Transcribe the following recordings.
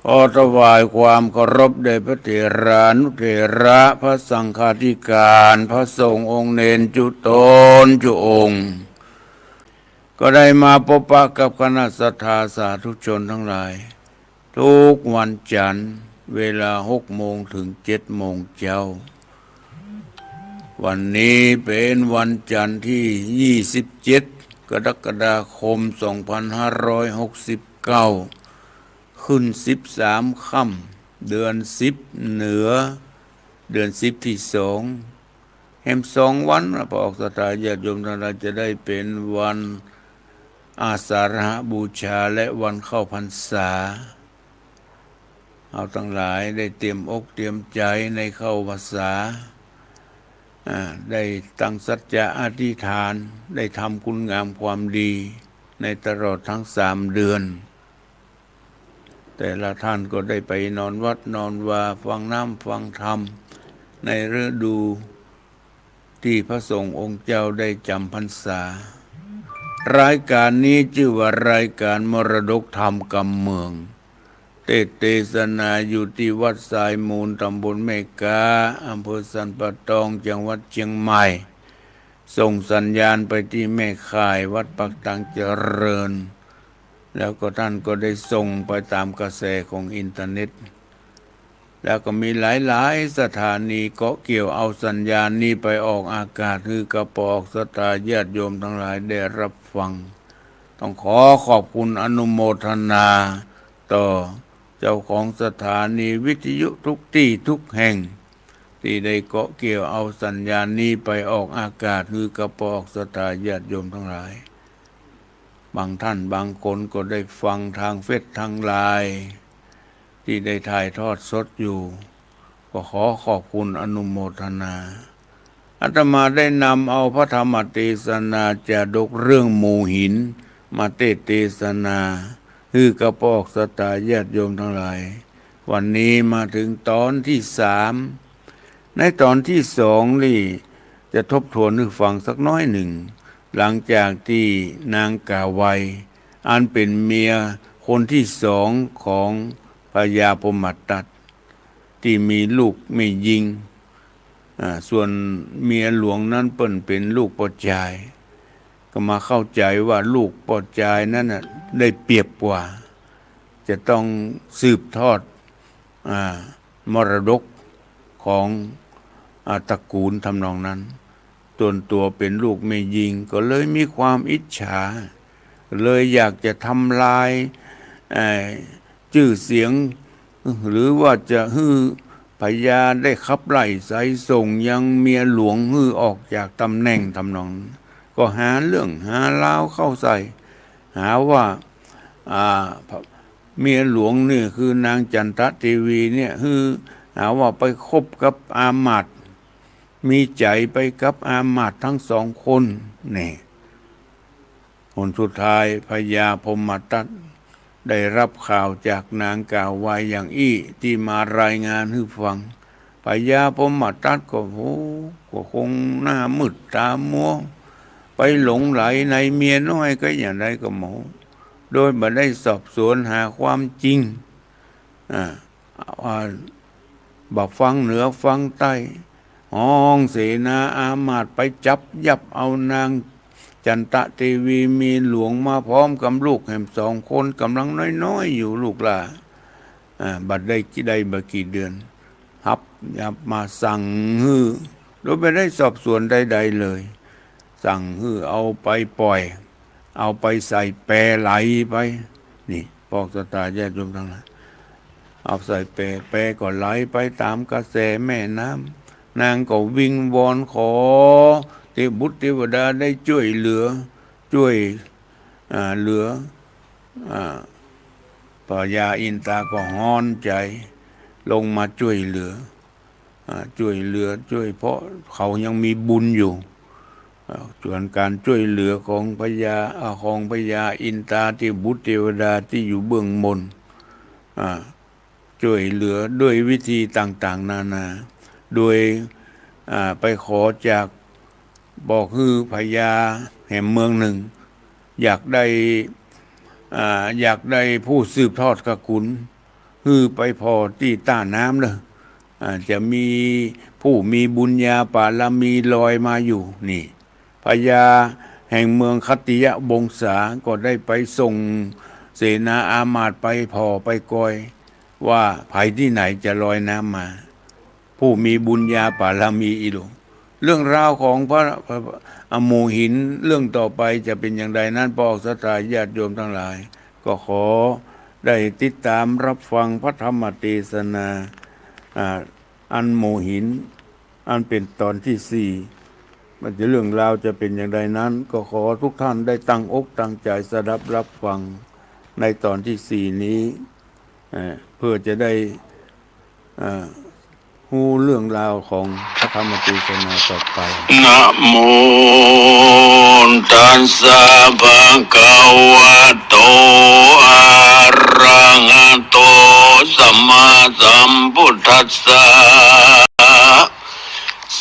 ขอถวายความเคารพแด่พระเถรานุเถระพระสังฆาธิการพระสงฆ์องค์เนนจุตนจุองค์ก็ได้มาพบปะกับคณะศรัทธาสาธุชนทั้งหลายทุกวันจันทร์เวลา6 โมงถึง7 โมงเช้าวันนี้เป็นวันจันทร์ที่27 กรกฎาคม 2569ขึ้น13 ค่ำเดือน10เหนือเดือน10ที่2แห่ง2 วันพระออกสถานญาติโยมทั้งหลายจะได้เป็นวันอาสาฬหบูชาและวันเข้าพรรษาเอาทั้งหลายได้เตรียมอกเตรียมใจในเข้าพรรษาได้ตั้งสัจจะอธิษฐานได้ทำคุณงามความดีในตลอดทั้ง3 เดือนแต่ละท่านก็ได้ไปนอนวัดนอนวาฟังน้ำฟังธรรมในฤดูที่พระสงฆ์องค์เจ้าได้จำพรรษารายการนี้ชื่อว่ารายการมรดกธรรมกำเมืองเทศนาอยู่ที่วัดสายมูลตำบลแม่กาอำเภอสันป่าตองจังหวัดเชียงใหม่ส่งสัญญาณไปที่แม่ข่ายวัดปักตังเจริญแล้วก็ท่านก็ได้ส่งไปตามกระแสของอินเทอร์เน็ตแล้วก็มีหลายๆสถานีเกาะเกี่ยวเอาสัญญาณนี้ไปออกอากาศคือกระปอกศรัทธาญาติโยมทั้งหลายได้รับฟังต้องขอขอบคุณอนุโมทนาต่อเจ้าของสถานีวิทยุทุกที่ทุกแห่งที่ได้เกาะเกี่ยวเอาสัญญาณนี้ไปออกอากาศคือกระปอกศรัทธาญาติโยมทั้งหลายบางท่านบางคนก็ได้ฟังทางเฟซทางไลน์ที่ได้ถ่ายทอดสดอยู่ก็ขอขอบคุณอนุโมทนาอาตมาได้นำเอาพระธรรมเทศนาจาดกเรื่องหมู่หินมาเทศนาคือกระปอกศรัทธาญาติโยมทั้งหลายวันนี้มาถึงตอนที่3ในตอนที่2นี่จะทบทวนให้ฟังสักน้อยหนึ่งหลังจากที่นางกาไวอันเป็นเมียคนที่2ของพญาพมทัตที่มีลูกไม่ยิงส่วนเมียหลวงนั้นเปิ้นเป็นลูกปอจายก็มาเข้าใจว่าลูกปอจายนั้นได้เปรียบกว่าจะต้องสืบทอดมรดกของตระกูลทำนองนั้นตัวเป็นลูกไม่ยิงก็เลยมีความอิจฉาเลยอยากจะทำลายชื่อเสียงหรือว่าจะฮื้อพญาได้ขับไล่ไสส่งยังเมียหลวงฮื้อออกจากตำแหน่งทำนองก็หาเรื่องหาราวเข้าใส่หาว่าเมียหลวงนี่คือนางจันทเทวีเนี่ยฮื้อหาว่าไปคบกับอามาตย์มีใจไปกับอามาตย์ทั้ง2 คนนี่ผลสุดท้ายพญาพมทัตได้รับข่าวจากนางกาไวอย่างอี้ที่มารายงานให้ฟังพญาพมทัตก็คงหน้ามืดตามัวไปหลงไหลในเมียน้อยก็อย่างไรก็หมอโดยไม่ได้สอบสวนหาความจริงบ่ฟังเหนือฟังใต้ห้องเสนาอามาตย์ไปจับยับเอานางจันทเทวีมีหลวงมาพร้อมกับลูกแห่ง2 คนกำลังน้อยๆอยู่ลูกหลาบัดได้กี่เดือนยับมาสั่งฮื้อโดยไม่ได้สอบสวนใดๆเลยสั่งฮื้อเอาไปปล่อยเอาไปใส่แปรไหลไปนี่พอกศรัทธาญาติโยมทั้งหลายเอาใส่แปรก็ไหลไปตามกระแสแม่น้ำนางก็วิงวอนขอเทพบุตรเทวดาได้ช่วยเหลือพญาอินทราก็ฮ้อนใจลงมาช่วยเหลือเพราะเขายังมีบุญอยู่ส่วนการช่วยเหลือของพญาอินทราที่บุตรเทวดาที่อยู่เบื้องบนช่วยเหลือด้วยวิธีต่างๆนานาโดยไปขอจากบอกคือพญาแห่งเมืองหนึ่งอยากได้ผู้สืบทอดสกุล ฮือไปพอที่ต้าน้ำเลยจะมีผู้มีบุญญาบารมีลอยมาอยู่นี่พญาแห่งเมืองคัตติยะบงสาก็ได้ไปส่งเสนาอามาตย์ไปพอไปกอยว่าภัยที่ไหนจะลอยน้ำมาผู้มีบุญญาบารมีอีหลวงเรื่องราวของพระหมู่หินเรื่องต่อไปจะเป็นอย่างไรนั้นพระศรัทธาญาติโยมทั้งหลาย ก็ขอได้ติดตามรับฟังพระธรรมเทศนาอันหมู่หินอันเป็นตอนที่สี่มันจะเรื่องราวจะเป็นอย่างไรนั้นก็ขอทุกท่านได้ตั้งอกตั้งใจสดับรับฟังในตอนที่สี่นี้เพื่อจะได้ฮู้เรื่องราวของพระธรรมเทศนาต่อไปนะโมตัสสะภะคะวะโตอะระหะโตสัมมาสัมพุทธัสสะ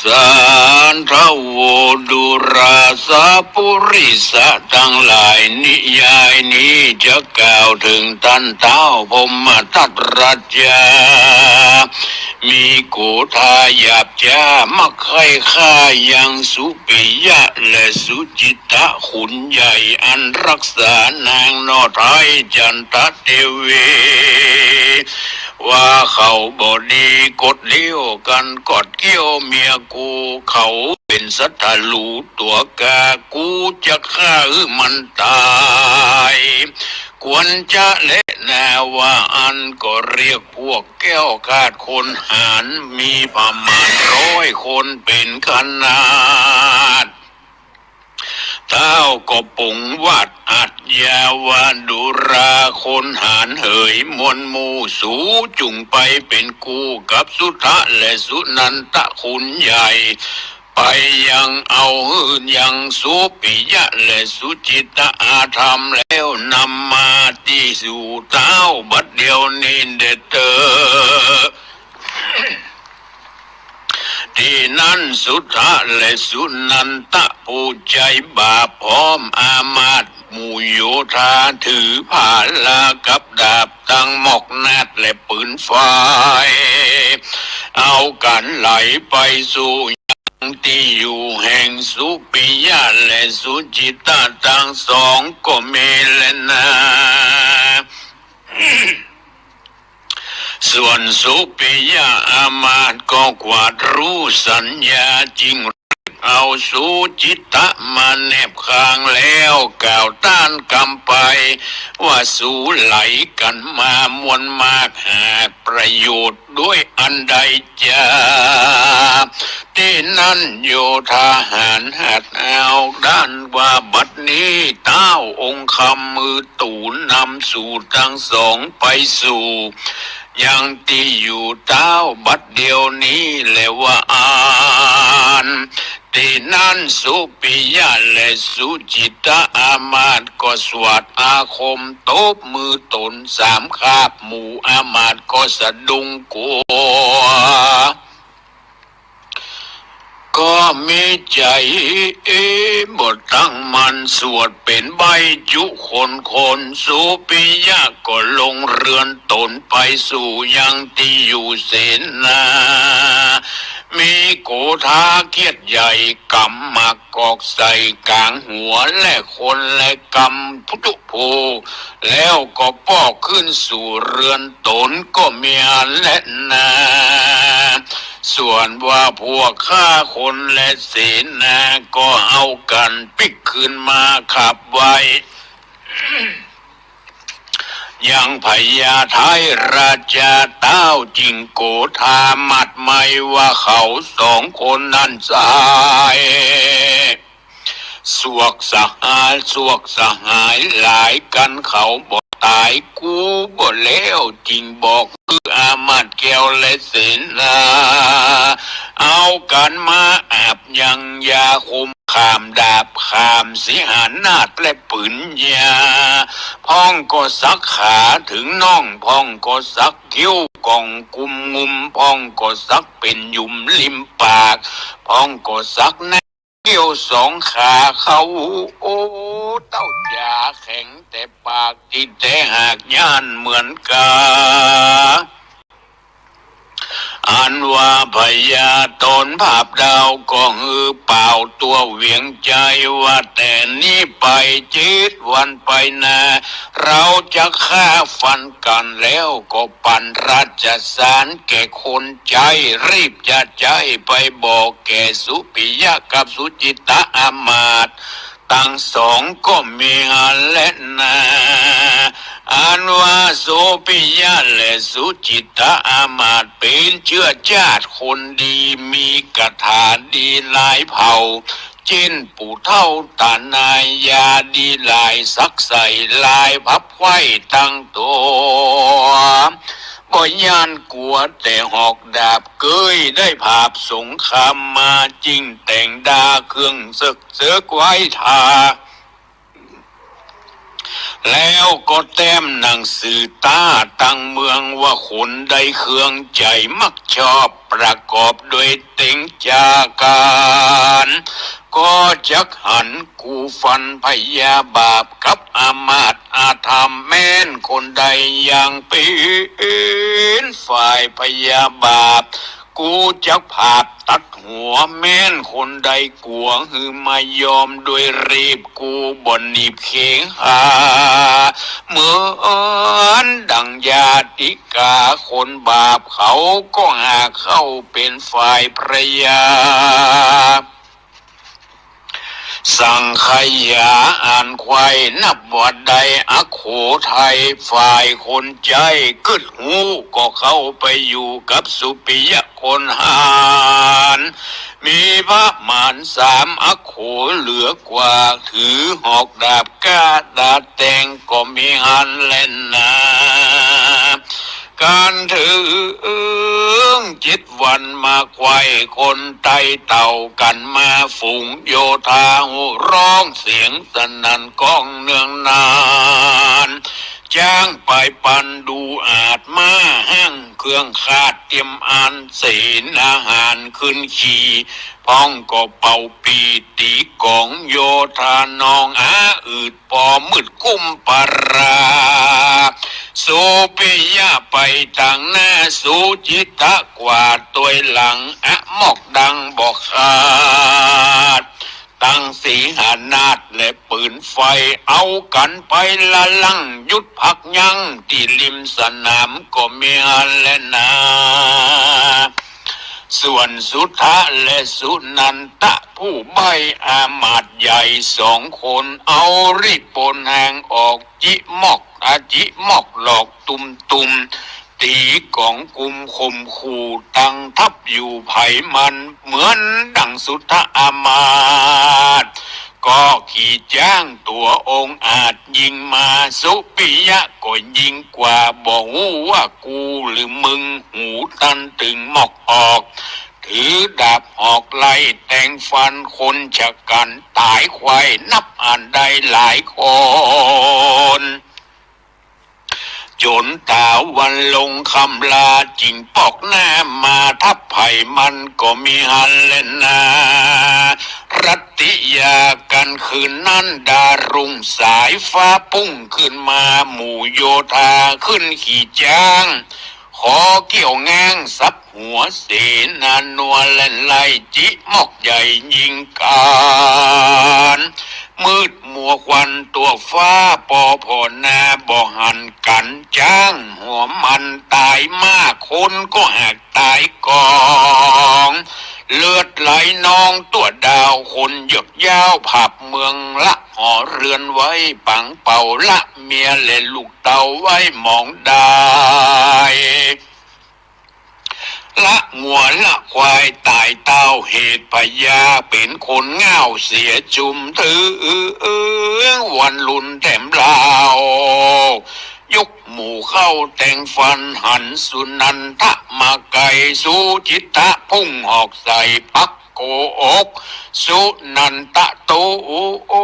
สันทโวดุราสะปุริสะทั้งหลายนิยายนี้จะกล่าวถึงท่านเท้าพรหมทัตรัจจามีโกธาหยาบจ้ามักใครฆ่ายังสุปิยะและสุจิตะขุนใหญ่อันรักษานางนอไทยจันทเทวีว่าเขาบอดีกดเลี้ยวกันกอดเกี้ยวเมียกูเขาเป็นสัตว์ลูตัวกากูจะฆ่ามันตายควรจะเละแนว่าอันก็เรียกพวกแก้วขาดคนหารมีประมาณ100 คนเป็นขนาดเท้าก็ปุงวัดอัดยาวาดุราคนหารเหยมวลมูสูจุงไปเป็นคู่กับสุทะและสุนันตะคุณใหญ่ไปยังเอายังสุปิยะและสุจิตะอาธรรมแล้วนำมาที่สู่เท้าบัดเดียวนี้เด็ดเตอที่นั้นสุทะและสุนันตะผู้ใจบาปพร้อมอามาตย์หมู่โยธาถือผ้าลากับดาบตั้งหมอกนาดและปืนไฟเอากันไหลไปสู่ที่อยู่แห่งสุปิยะและสุจิตะทั้งสองก็เมลนาส่วนสุปิยะอามาตย์ก็กวาดรู้สัญญาจริงเอาสุจิตะมาแนบข้างแล้วกล่าวต้านกำไปว่าสู้ไหลกันมามวลมากหาประโยชน์ด้วยอันใดจะที่นั่นโยธาหารหัดเอาด้านว่าบัดนี้เต้าองค์คำมือตูนำสู่ทั้งสองไปสู่ยังที่อยู่เต้าบัดเดียวนี้เลยว่าอ่านที่นั่นสุปิยะและสุจิตะอามาตย์ก็สวัสดอาคมตบมือตน3 คาบหมู่อามาตย์ก็สะดุ้งกลัวก็มีใจบทตั้งมันสวดเป็นใบจุคนสุปิยะก็ลงเรือนตนไปสู่ยังที่อยู่เสนามีโกธาเกียรติใหญ่กำหมากกอกใส่กลางหัวและคนและกำพุทธโภแล้วก็ป้อขึ้นสู่เรือนตนก็เมียและนาส่วนว่าพวกฆ่าคนและเสนาก็เอากันปิกขึ้นมาขับไว้ ยังพญาไทยราชาเต้าจิงโกธามัดไม่ว่าเขา2 คนนั้นสายสวกสหายหลายกันเขาบอกตายกูบ่แล้วจริงบอกคืออามาตย์แก้วและเสนาเอากันมาอาบยังยาคุมขามดาบขามสิหานาฏและปืนยาพ้องก็สักขาถึงน่องพ้องก็สักคิ้วกองกุมงุมพ้องก็สักเป็นยุมริมปากพ้องก็สักแน เกี่ยวสองขาเขาโอ้เต้าจ่าแข็งแต่ปากจิตแต่หากย่านเหมือนกาอันว่าพญาตนภาพดาวก็ฮือเป่าตัวเวียงใจว่าแต่นี้ไป7 วันไปนาเราจะฆ่าฟันกันแล้วก็ปั่นราชสารแก่คนใจรีบจะใจไปบอกแก่สุปิยะกับสุจิตะอามาตย์ทั้งสองก็มีอันและนาอันว่าโสปิยะและสุจิตะอามาตย์เป็นเชื้อชาติคนดีมีกถาดีหลายเผ่าเช่นปู่เท่าตานายยาดีหลายสักใส่ลายพับไว้ตั้งตัวบ่ยานกลัวแต่หอกดาบเกยได้ภาพสงครามมาจริงแต่งดาเครื่องศึกเสือกไว้ทาแล้วก็แต้มหนังสือตาตั้งเมืองว่าคนใดเครื่องใจมักชอบประกอบด้วยเต็งจาการก็จักหันกูฟันพยาบาปกับอามาตย์อาธรรมแม้นคนใดยังเป็นฝ่ายพยาบาปกูจักผาบตัดหัวแม่นคนใดกลัวหือมายอมโดยรีบกูบ่นนีบเข่งหาเหมือนดังญาติกาคนบาปเขาก็หาเข้าเป็นฝ่ายพระยาสังขยาอ่านควายนับว่าใดอโขทัยฝ่ายคนใจกึดหูก็เข้าไปอยู่กับสุปิยะคนหารมีพระมาร3อโขเหลือกว่าถือหอกดาบกาดาแตงก็มีหันเล่นนาการถึง7 วันมาควายคนไตเต่ากันมาฝูงโยธาหูร้องเสียงสนั่นก้องเนืองนานจ้างไปปันดูอาจมาห้างเครื่องคาดเตรียมอันเสนอาหารขึ้นขี่พ้องก็เป่าปีตีกองโยธานองอืดปอมืดกุ้มปราโสปิยะไปทางหน้าสุจิตะกว่าตัวหลังหมอกดังบอกขาดตั้งสีหานาฏและปืนไฟเอากันไปละลังยุดพักยังที่ริมสนามก็มีอันและนาส่วนสุทธะและสุนันตะผู้ใบอามาตย์ใหญ่2 คนเอารีบปนแหงออกจิมอกจิมอกหลอกตุมตีกองกุมข่มขู่ตั้งทับอยู่ไผ่มันเหมือนดังสุทธะอามาตย์ก็ขี่จ้างตัวองค์อาจยิงมาสุปิยะก็ยิงกว่าบอกว่ากูหรือมึงหูตันตึงหมอกออกถือดาบออกไล่แต่งฟันคนชะกันตายควายนับอ่านได้หลายคนจนตาวันลงคำลาจิงปอกหน้ามาทับไผ่มันก็มีหันเล่นนารัตติยากันคืนนั้นดารุ่งสายฟ้าพุ่งขึ้นมาหมู่โยธาขึ้นขี่จ้างขอเกี่ยวแง้งซับหัวเสนานัวเล่นไล่จิมอกใหญ่ยิงการมืดมัวควันตัวฟ้าปอพอนาบ่หันกันจ้างหัวมันตายมากคนก็หักตายกองเลือดไหลนองตัวดาวคนหยดยาวผับเมืองละห่อเรือนไว้ปังเป่าละเมียเล่นลูกเต่าไว้มองได้ละงัวละควายตายเต้าเหตุพยาเป็นคนเง่าเสียจุมถือวันลุนแถมลาวยกหมู่เข้าแต่งฟันหันสุนันทะมาไกสุจิตะพุ่งหอกใส่พัก โกอกสุนันตะตูอ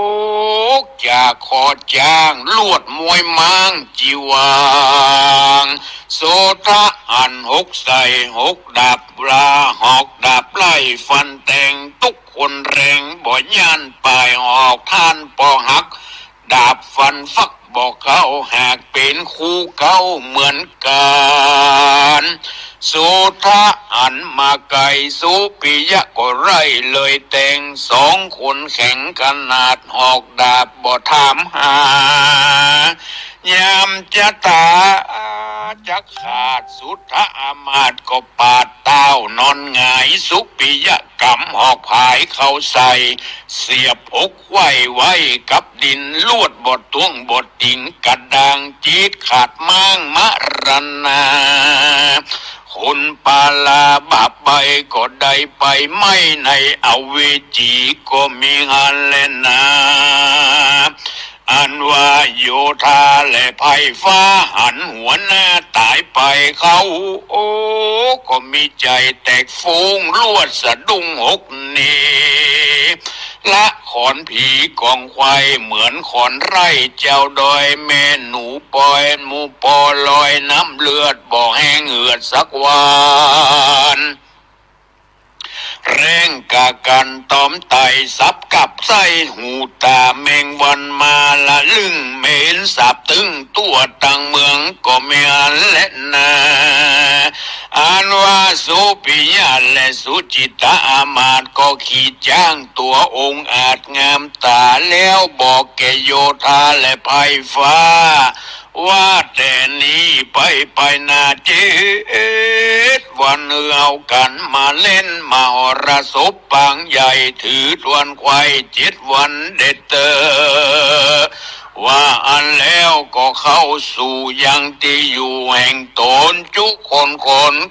กจะขอจ้างลวดมวยมังจีวางโสทะอันหกใส่หกดับราหอกดับไล่ฟันแตงตุกคนแรงบ่ยันปลายหอกท่านปอหักดาบฟันฟักบอกเขาหากเป็นคู่เก่าเหมือนกันสุทะอันมาไกลสุปิยะก็ไรเลยแต่งสองคนแข่งขนาดหอกดาบบ่ถามหายามจะตาจะขาดสุทะอามาตก็ปาดเต้านอนหงายสุปิยะกำหอกผายเข้าใส่เสียบอกไว้กับดินลวดบดต้วงบดติงกระดังจีดขาดม้างมะรณาคนปาลาบาปไปก็ได้ไปไม่ในอเวจีก็มีงานเล่นนาอันว่าโยธาและไพ่ฟ้าหันหัวหน้าตายไปเขาโอ้ก็มีใจแตกฟูงลวดสะดุ้งหกนี้ละขอนผีกองควายเหมือนขอนไร่เจ้าดอยแม่หนูปอยหมูปอลอยน้ำเลือดบ่แห้งเหือดสักวันแรงกากันตอมไตซับกับไส้หูตาแมงวันมาละลึงเมนสับตึงตัวตังเมืองก็ไม่อันและนาอันว่าสุปิยะและสุจิตาอามาตก็ขี่จ้างตัวองค์อาจงามตาแล้วบอกแกโยธาและไพฟ้าว่าแต่นี้ไปนาเจ็ดวันเอากันมาเล่นมาหรสพปางใหญ่ถือทวนควาย7 วันเด็ดเตอว่าอันแล้วก็เข้าสู่ยังที่อยู่แห่งตนจุคน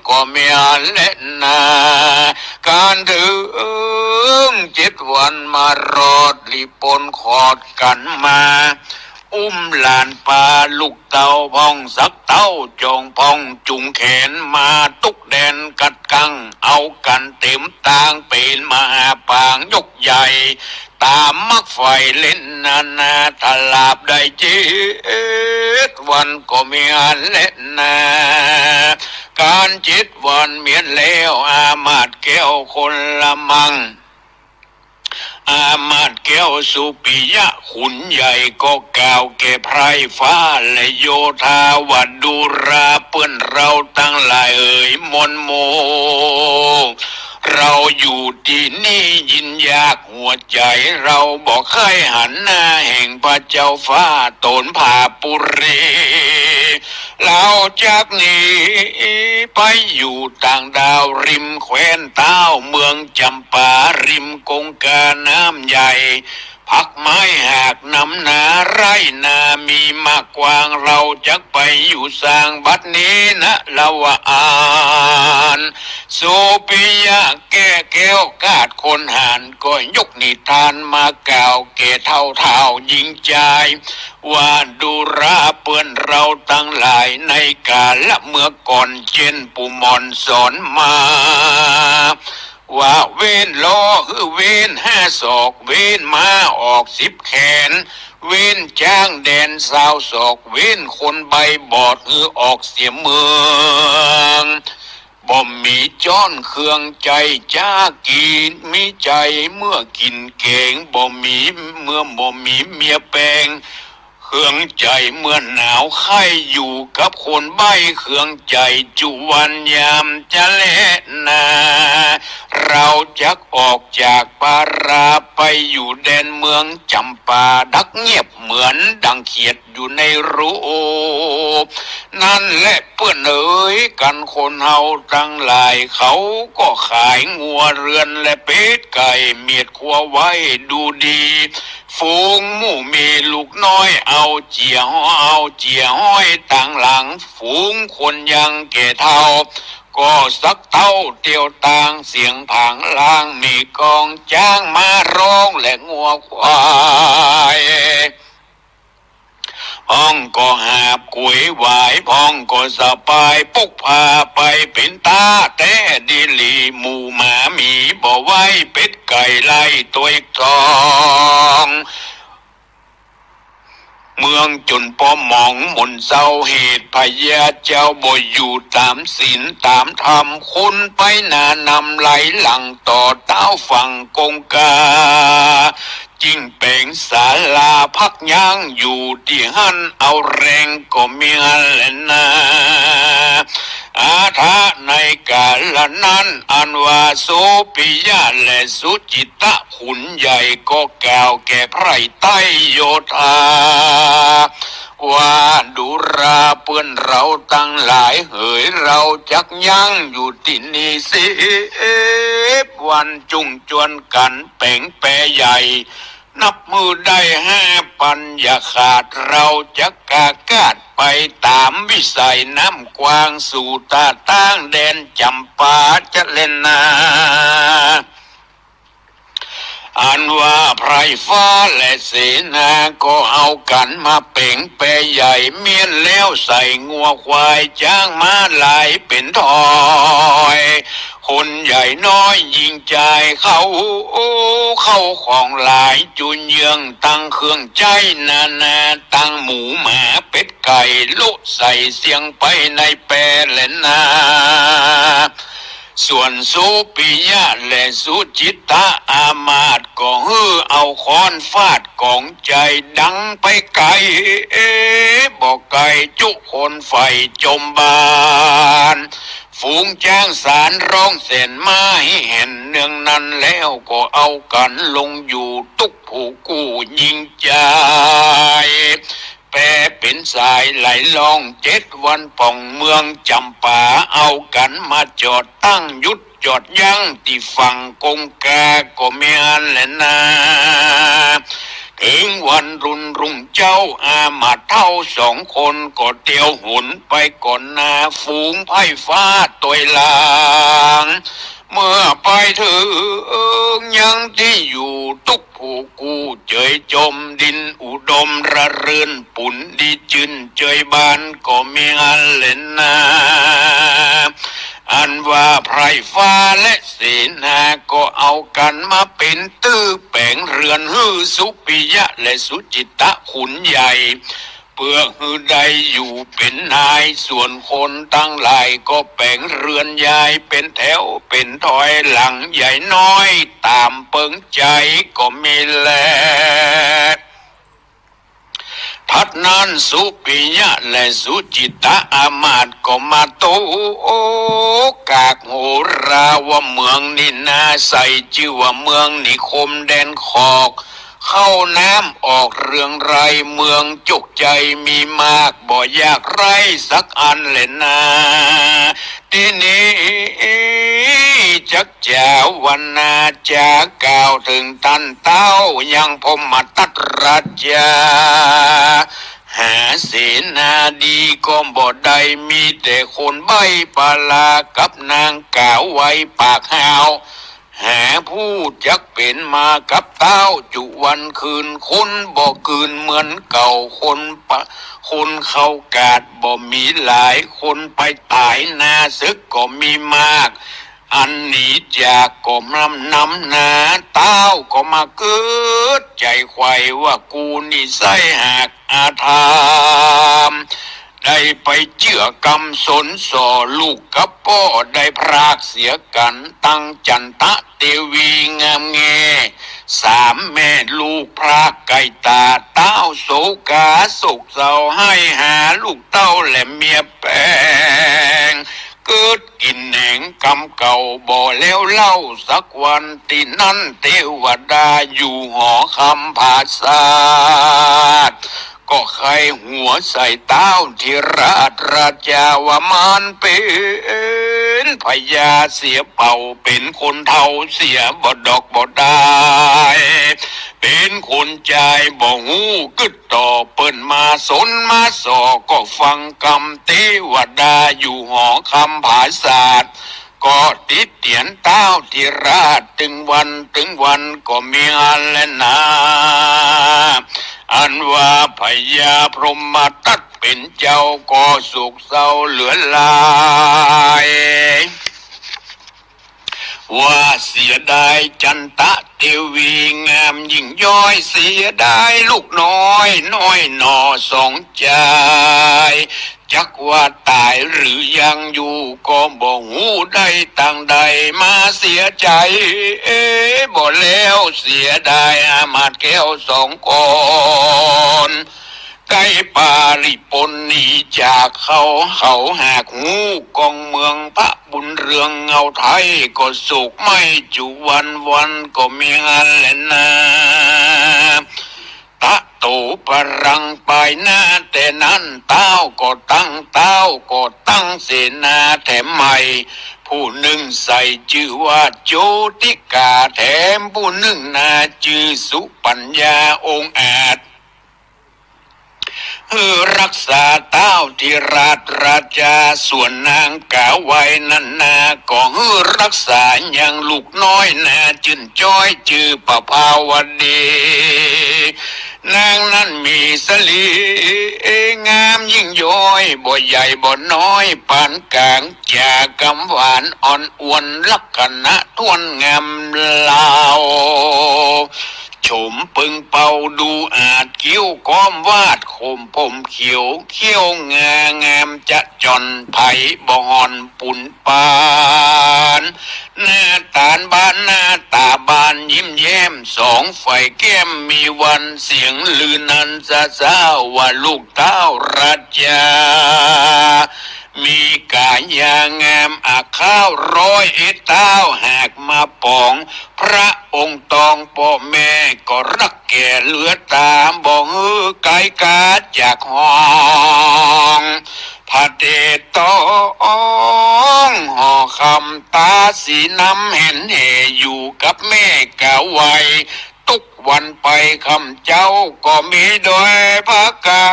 ก็ไม่อันเล่นนาการถึง7 วันมารอดลิปนขอดกันมาอุ้มหลานปลาลูกเต่าพองสักเต้าจงพองจุงแขนมาตุกแดนกัดกังเอากันเต็มตางเป็นมหาปางยกใหญ่ตามมักไฟเล่นนาทลาบได้7 วันก็มีอันเล่นนาการ7 วันเมียนแล้วอามาตแก้วคนละมังอามาตแก้วสุปิยะขุนใหญ่ก็กล่าวแก่ไพรฟ้าและโยธาวัดดูราเปื้อนเราตั้งหลายมนโมเราอยู่ที่นี่ยินยากหัวใจเราบอกเคยหันหน้าแห่งพระเจ้าฟ้าตนผาปุรีเราจากนี้ไปอยู่ต่างดาวริมแคว้นเต้าเมืองจำปาริมกงกาน้ำใหญ่พักไม้หากนำนาไรนามีมากกว้างเราจักไปอยู่สร้างบัดนี้นะละวะอานโสปิยะแก้แก้วกาดคนหานก็ยกนิทานมากล่าวแก่เท่ายิงใจว่าดูราเปื้อนเราตั้งหลายในกาลเมื่อก่อนเจนปุมอนสอนมาว่าเว้นล้อคือเว้น5 ศอกเว้นมาออก10 แขนเว้นจ้างแดน20 ศอกเว้นคนใบบอดคือออกเสียเมืองบ่มีจ้อนเครื่องใจจ้ากินมีใจเมื่อกินเก่งบ่มีเมื่อบ่มีเมียแปลงเครื่องใจเมื่อหนาวไข้อยู่กับคนใบ้เครื่องใจจุวันยามจะเล่นนาเราจักออกจากปาราไปอยู่แดนเมืองจำปาดักเงียบเหมือนดังเขียดอยู่ในรูนั่นแหละเพื่อนเอ๋ยกันคนเฮาตั้งหลายเขาก็ขายงัวเรือนและเป็ดไก่เมียดขัวไว้ดูดีฝูงหมู่มีลูกน้อยเอาเจียห้อยต่างหลังฝูงคนยังแก่เท่าก็สักเต้าเตียวต่างเสียงผางล่างมีกองจ้างมาร้องและงัวควาย พ้องก็หาบกุยไหวพ้องก็สะปายปุกพาไปเป็นตาแต่ดีลีหมูหมาหมีบ่ไว้เป็ดไก่ไล่ตัวอีกทองเมืองจนพอหมองหมุนเศร้าเหตุพญาเจ้าบ่อยู่ตามศีลตามธรรมคุณไปนานำไหลหลังต่อเต้าฝั่งกงกาจิ้งเป่งศาลาพักย่างอยู่ที่หันเอาแรงก็มีหันแหละนะอาทะในกาลนั้นอันว่าโสปิยะและสุจิตะขุนใหญ่ก็กล่าวแก่ไพร่ไต้โยธาว่าดุราเปื้อนเราตั้งหลายเหยเราจักยั้งอยู่ที่นี่สิวันจุงจวนกันเป่งแปรใหญ่นับมือได้5 ปันอย่าขาดเราจะกากาดไปตามวิสัยน้ำกว้างสู่ตาตั้งแดนจำปาจะเล่นนาอันว่าไพรฟ้าและเสนาก็เอากันมาเป่งแปรใหญ่เมียนแล้วใส่งัวควายจ้างมาหลายเป็นทอยคนใหญ่น้อยยิงใจเข้าของหลายจุนเยืองตั้งเครื่องใจนาตั้งหมูหมาเป็ดไก่ลุใส่เสียงไปในแปรและนาส่วนสุปิยะและสุจิตะอามาตย์ก็ฮือเอาค้อนฟาดกองใจดังไปไกลบอกไก่จุคนไฟจมบานฝูงจ้างสารร้องเส้นไม้เห็นเนืองนั้นแล้วก็เอากันลงอยู่ตุกผู้กู้ยิงใจแปรเป็นสายไหลลอง7 วันป่องเมืองจำปาเอากันมาจอดตั้งยุดจอดยั้งที่ฝั่งกงกาก็ไม่อันแหละนะถึงวันรุ่งเจ้าอามาเท่า2 คนก็เตียวหุ่นไปก่อนนาฝูงไพ่ฟ้าตัวลางเมื่อไปถึงยังที่อยู่ตุกผู้กูเจยจมดินอุดมระเรื่นปุ่นดีจืนเจยบานก็มีอันเล่นนาอันว่าไพรฟ้าและเสนาก็เอากันมาเป็นตื้อแป่งเรือนฮือสุปิยะและสุจิตะขุนใหญ่เพื่อฮือใดอยู่เป็นนายส่วนคนตั้งหลายก็แป่งเรือนใหญ่เป็นแถวเป็นถอยหลังใหญ่น้อยตามเปิงใจก็มีแลพัดนั้นสุปิยะและสุจิตะอามาตย์ก็มาโตกากโหราว่าเมืองนี่นาใส่ชื่อว่าเมืองนิคมแดนขอกเข้าน้ำออกเรื่องไรเมืองจุกใจมีมากบ่อยากไรสักอันเลยนะที่นี้จักจาวันนาจากกล่าวถึงท่านเต้ายังพมตัตรัจจาหาเสนาดีก็บ่ได้มีแต่คนใบปาลากับนางกล่าวไว้ปากหาวหาผู้จักเป็นมากับเต้าจุวันคืนคนบ่คืนเหมือนเก่าคนเข้ากาดบ่มีหลายคนไปตายนาศึกก็มีมากอันนี้จากก็น้ำนาเต้าก็มาเกิดใจไขว่ว่ากูนี่ไส้หักอาธามได้ไปเชื่อกรรมสนส่อลูกกับพ่อได้พรากเสียกันตั้งจันทะเทวีงามแง3 แม่ลูกพรากไก่ตาเต้าโศกาโศกเศร้าให้หาลูกเต้าและเมียแปงเกิดกินแหงกรรมเก่าบ่แล้วเล่าสักวันที่นั้นเทวดาอยู่หอคำภาษาก็ใครหัวใส่เต้าที่ราชาวามานเป็นพญาเสียเป่าเป็นคนเท่าเสียบ่ดอกบ่ได้เป็นคนใจบ่หูกึดต่อเปิ้นมาสนมาสอก็ฟังกรรมเทวดาอยู่หอคำภาษาก็ติดเตียนเต้าที่ราชถึงวันก็มีอันและนา อันว่าพญาพรหมทัตเป็นเจ้าก็โศกเศร้าเหลือหลายว่าเสียดายจันตะเทวีงามยิ่งย้อยเสียดายลูกน้อยน้อยหนอสองใจจักว่าตายหรือยังอยู่ก็บ่หูได้ต่างใดมาเสียใจบ่แล้วเสียดายอามาตย์แก้วสองคนไก่ป่าริปนหนีจากเขาหากหูกองเมืองพระบุญเรืองเงาไทยก็สุขไม่จุวันก็มีงานแลนะตะโตปรังไปหน้าแต่นั้นเต้าก็ตั้งเสนาแถมใหม่ผู้หนึ่งใส่ชื่อว่าโจติกาแถมผู้หนึ่งนาชื่อสุปัญญาองค์อาจรักษาเต้าที่ราชาส่วนนางกาไว้นันนาก็รักษาอย่างลูกน้อยนาจื่นจ้อยชื่อประภาวดีนางนั้นมีสลีงามยิ่งย้อยบ่ใหญ่บ่น้อยปานกลางจากกำหวานอ่อนอ้วนลักษณะทวนงามลาวชมปึงเป่าดูอาจคิ้วก้อมวาดคมผมเขียวงามจะจอนไผ่บ่หอนปุ่นปานหน้าตาตาบานยิ้มแย้มสองไฟแก้มมีวันเสียงลือนันซาซาว่าลูกเต้าราชามีกายางามอาข้าว101ต้าหากมาปองพระองค์ตองพ่อแม่ก็รักแก่เหลือตามบ่ฮือไกลกาจากห้องพระเดชตองห่อคำตาสีน้ำเห็นอยู่กับแม่กะไว้ทุกวันไปคำเจ้าก็มีโดยพระกา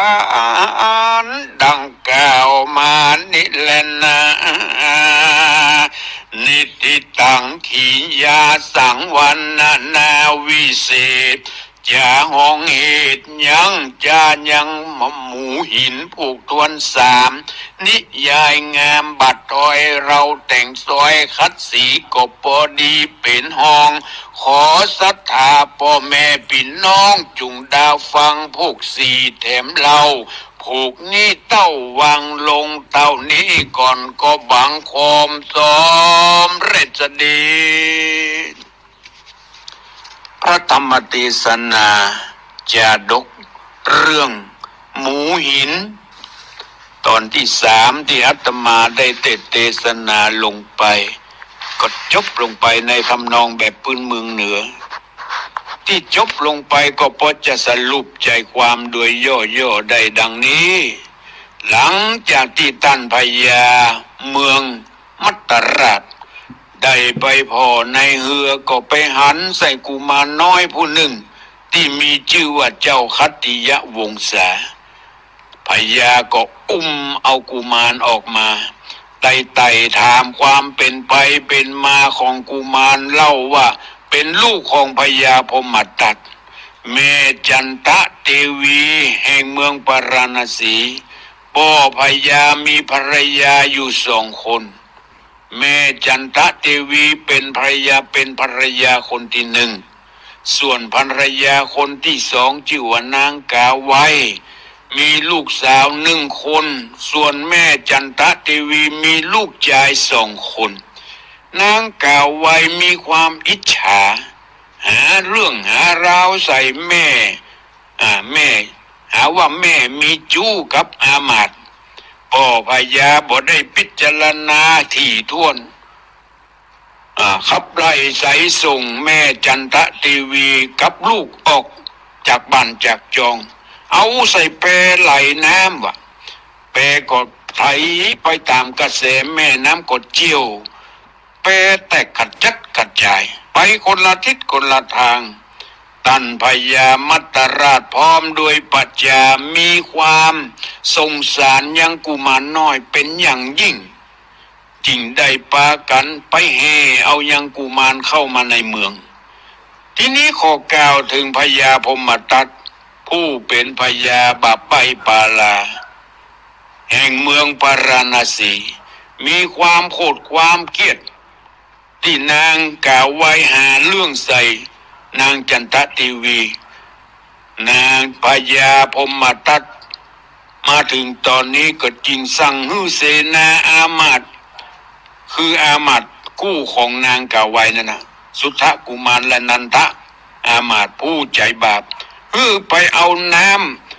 รดังกล่าวมานิแลนะนิติตังขียาสังวันนาวิเศษจะห้องเหตุยังหมูหินผูกทวน3นิยายงามบัดถอยเราแต่งซอยคัดสีก็พอดีเป็นห้องขอศรัทธาพ่อแม่พี่น้องจุงดาวฟังพวก4แถมเราผูกนี้เต้าวังลงเต้านี้ก่อนก็บังคมซ้อมเรศดีพระธรรมเทศนาจาดกเรื่องหมูหินตอนที่3ที่อาตมาได้เทศนาลงไปก็จบลงไปในทำนองแบบพื้นเมืองเหนือที่จบลงไปก็พอจะสรุปใจความโดยย่อๆได้ดังนี้หลังจากที่ท่านพญาเมืองมัตตราชได้ไปพ่อในเหือก็ไปหันใส่กุมารน้อยผู้หนึ่งที่มีชื่อว่าเจ้าคัตติยวงศาพญาก็เอากุมารออกมาไต่ถามความเป็นไปเป็นมาของกุมารเล่าว่าเป็นลูกของพญาพมทัตแม่จันทะเทวีแห่งเมืองปาราณสีพ่อพญามีภรรยาอยู่2 คนแม่จันทะเทวีเป็นภรรยาคนที่1ส่วนภรรยาคนที่2ชื่อว่านางกาไว้มีลูกสาว1 คนส่วนแม่จันทะเทวีมีลูกชาย2 คนนางกาไว้มีความอิจฉาหาเรื่องหาราวใส่แม่หาว่าแม่มีจู้กับอามาตย์พ่อพญาบ่ได้พิจารณาที่ถ้วนขับไล่ใส่ส่งแม่จันทะเทวีกับลูกออกจากบ้านจากจองเอาใส่แพไหลน้ำว่ะแพก็ไถไปตามกระแสแม่น้ำก็เจียวแพแต่กระจัดกระจายไปคนละทิศคนละทางท่านพญามัตตราชพร้อมด้วยปัจจามีความสงสารยังกุมารน้อยเป็นอย่างยิ่งจึงได้พากันไปแห่เอายังกุมารเข้ามาในเมืองทีนี้ขอกล่าวถึงพญาพมทัต ผู้เป็นพญาบาปไปปาลาแห่งเมืองปาราณสีมีความโกรธความเกลียดที่นางกล่าวไว้หาเรื่องใส่นางจันททีวีนางพญาพมทัตมาถึงตอนนี้ก็จริงสั่งให้เสนาอามาตย์คืออามาตย์กู้ของนางกล่าวไว้นั่นนะสุทธกุมารและนันทะอามาตย์ผู้ใจบาปไปเอาน้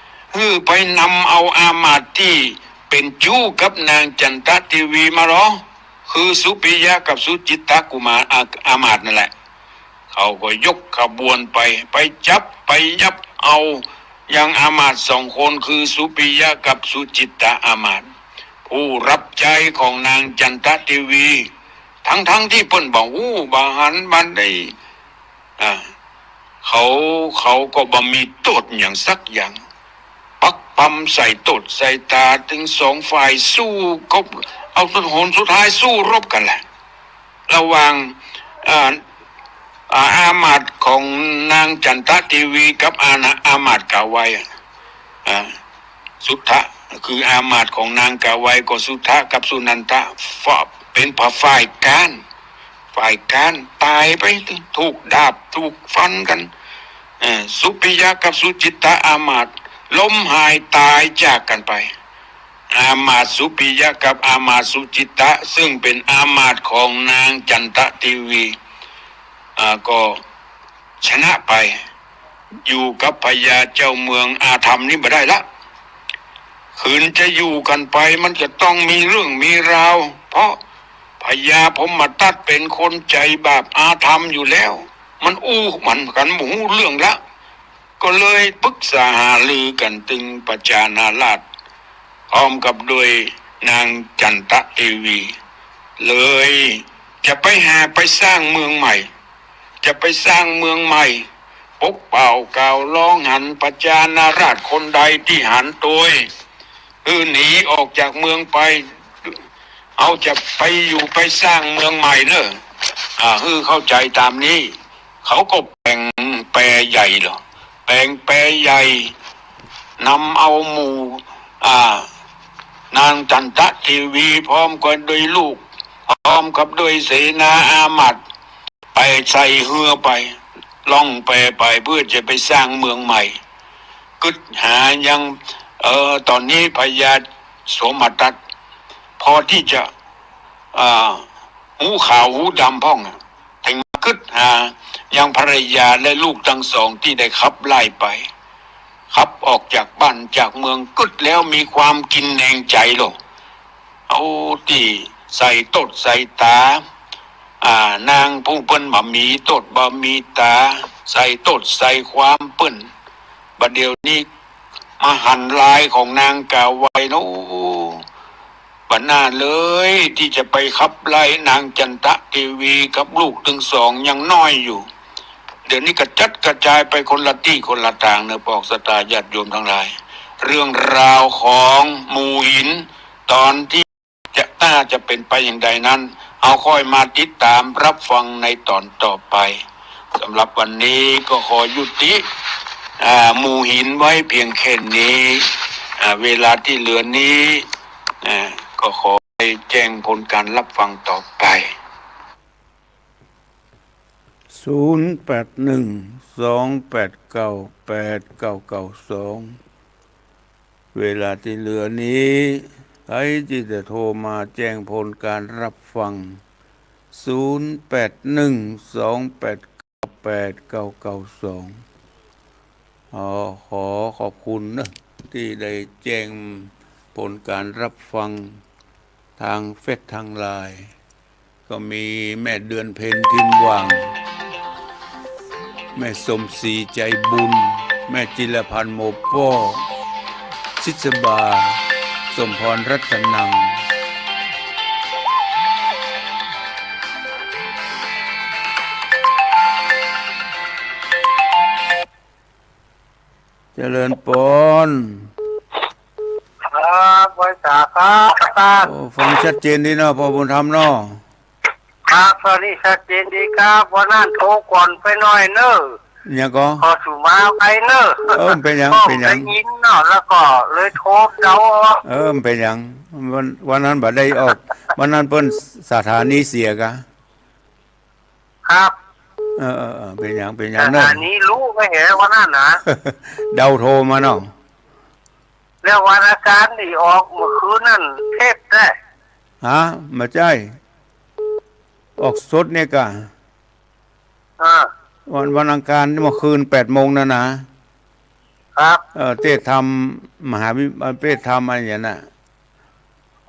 ำไปนำเอาอามาตย์ที่เป็นจู้กับนางจันททีวีมาหรอคือสุปิยะกับสุจิตตกุมารอามาตย์นั่นแหละเขาก็ยกขบวนไปจับไปยับเอายังอามาตย์สองคนคือสุปิยะกับสุจิตตาอามาตย์ผู้รับใจของนางจันททีวีทั้งที่เพิ่นบอกบาหันบันได้เขาก็บ่มีโทษอย่างสักอย่างปักปั๊มใส่โทษใส่ตาถึงสองฝ่ายสู้ก็เอาสุดท้ายสู้รบกันแหละระหว่างอามาตย์ของนางจันททีวีกับอามาตย์กาไว้สุทธะคืออามาตย์ของนางกาไว้ก็สุทธะกับสุนันทะเป็นฝ่ายการตายไปถูกดาบถูกฟันกันสุปิยะกับสุจิตตาอามาตย์ล้มหายตายจากกันไปอามาตย์สุปิยะกับอามาตย์สุจิตตะซึ่งเป็นอามาตย์ของนางจันททีวีก็ชนะไปอยู่กับพญาเจ้าเมืองอาธรรมนี่ไม่ได้ละคืนจะอยู่กันไปมันจะต้องมีเรื่องมีราวเพราะพญาพมทัตเป็นคนใจบาปอาธรรมอยู่แล้วมันกันหมูเรื่องละก็เลยปรึกษาหารือกันตึงประจานาราชพร้อมกับโดยนางจันททีวีเลยจะไปสร้างเมืองใหม่ปกเป่ากล่าวร้องหันประจานาราชคนใดที่หันตัวหนีออกจากเมืองไปเอาจะไปอยู่ไปสร้างเมืองใหม่เนอะเข้าใจตามนี้เขาก็แปลงแปรใหญ่เหรอแปลงแปรใหญ่นำเอาหมู่นางจันททีวีพร้อมกันโดยลูกพร้อมกับโดยเสนาอามาตย์ไปใส่เรือไปล่องไปเพื่อจะไปสร้างเมืองใหม่กึศหายังตอนนี้พญาโสมทัตพอที่จะหูขาวหูดำพ่องถึงกึศหายังภรรยาและลูกทั้งสองที่ได้ขับไล่ไปขับออกจากบ้านจากเมืองกึศแล้วมีความกินแหนงใจหรอกเอาที่ใส่ตดใส่ตานางผู้เปิ้นบ่มีตดบ่มีตาใส่ตดใส่ความเปิ้นบัดเดี๋ยวนี้มาหันลายของนางกาไว้โน้บัดหน้าเลยที่จะไปขับไล่นางจันททีวีกับลูกทั้งสองยังน้อยอยู่เดี๋ยวนี้กระจัดกระจายไปคนละที่คนละทางเนอะปอกสตาญาติโยมทั้งหลายเรื่องราวของหมู่หินตอนที่น่าจะเป็นไปอย่างใดนั้นเอาค่อยมาติดตามรับฟังในตอนต่อไปสำหรับวันนี้ก็ขอยุติหมู่หินไว้เพียงแค่นี้เวลาที่เหลือนี้ก็ขอให้แจ้งผลการรับฟังต่อไป0812898992เวลาที่เหลือนี้ใครที่จะโทรมาแจ้งผลการรับฟัง0812898992ขอขอบคุณนะที่ได้แจ้งผลการรับฟังทางเฟซทางไลน์ก็มีแม่เดือนเพ็ญทิมวังแม่สมศรีใจบุญแม่จิรพันธ์โมป้อชิสบาสมพรรัตนังเจริญปนครับบริษัทครับฟังชัดเจนดีเนาะพ่อบุญธรรมเนาะครับตอนนี้ชัดเจนดีครับวันนั้นโทรก่อนไปหน่อยเนอะ เนี่ยก็ พอสู่มาไปเนอะ เป็นหยัง ก็ เป็นหยั ได้ ง ยินเนาะแล้วก็เลยโทรเจ้า มันเป็นหยังวันนั้นบัดได้ออกวันนั้นเพิ่นสถานีเสียกะ ครับ เป็นหยังเป็นห แต่ ยังเนาะ อันนี้รู้ไม่เห็นว่านั่นนะ เดาโทรมาเนาะ แล้ววันอาการที่ออกเมื่อคืนนั่นเทพได้ ฮะมาใจออกสดเนี่ยกะ อ่า วันอังคารเมื่อคืน8 โมงนะครับ เทศธรรมมหาวิเทศธรรมอะไรอย่างน่ะ